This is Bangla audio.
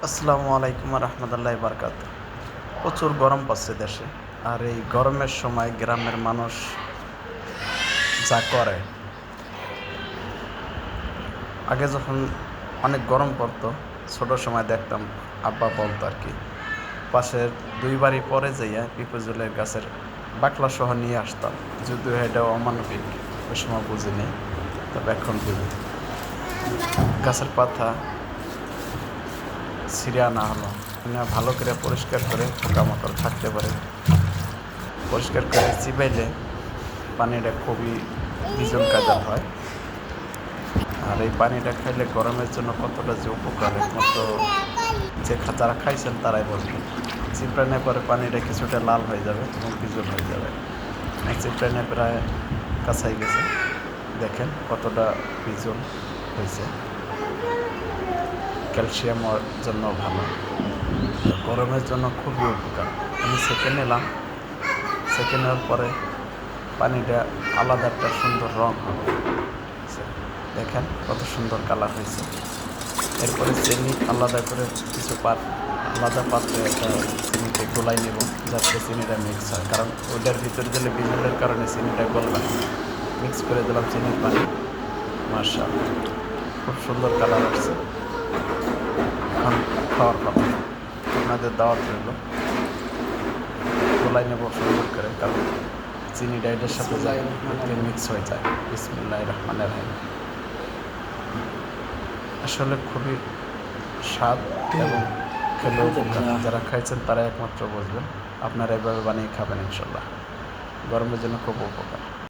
আসসালামু আলাইকুম রহমতুল্লাহ বারকাত। প্রচুর গরম পড়ছে দেশে, আর এই গরমের সময় গ্রামের মানুষ যা করে, আগে যখন অনেক গরম পড়তো ছোটো সময় দেখতাম আব্বা বলতো আর কি, পাশের 2 বাড়ি পরে যাইয়া পিপুজুলের গাছের বাকলা সহ নিয়ে আসতাম। যদিও এটাও অমানবিক, ওই সময় বুঝিনি, তবে এখন বুঝি। গাছের পাতা ছিঁড়ে আনা হলো, ভালো করে পরিষ্কার করে পোকামাকড় থাকতে পারে, পরিষ্কার করে চিবাইলে পানিটা খুবই বিজন কাজার হয়। আর এই পানিটা খাইলে গরমের জন্য কতটা যে উপকার, একমাত্র যে যারা খাইছেন তারাই বলবেন। চিপড়ানোর পরে পানিটা কিছুটা লাল হয়ে যাবে এবং বিজল হয়ে যাবে। চিপড়ানো প্রায় কাছাই গেছে, দেখেন কতটা বিজল হয়েছে। ক্যালসিয়ামের জন্য ভালো, গরমের জন্য খুবই উপকার। আমি সেকে নিলাম, সেকে নেওয়ার পরে পানিটা আলাদা একটা সুন্দর রং হবে, দেখেন কত সুন্দর কালার হয়েছে। এরপরে চিনি আলাদা করে কিছু আলাদা পাত্রে একটা চিনিতে গোলাই নেব, যাতে চিনিটা মিক্স হয়, কারণ ওইটার ভিতরে দিলে বিজলের কারণে চিনিটা গলবে না। মিক্স করে দিলাম চিনির পানি, মাশাআল্লাহ খুব সুন্দর কালার আসছে। এখন খাওয়ার কথা, আপনাদের দাওয়াত রইল। গোলাই নেব সুন্দর করে, কারণ চিনিটা এটার সাথে যায়, মিক্স হয়ে যায়। বিসমিল্লাহির রহমানির রহিম। আসলে খুবই স্বাদ এবং খেলেও উপকার। যারা খাইছেন তারা একমাত্র বুঝবেন। আপনারা এভাবে বানিয়ে খাবেন ইনশাল্লাহ, গরমের জন্য খুব উপকার।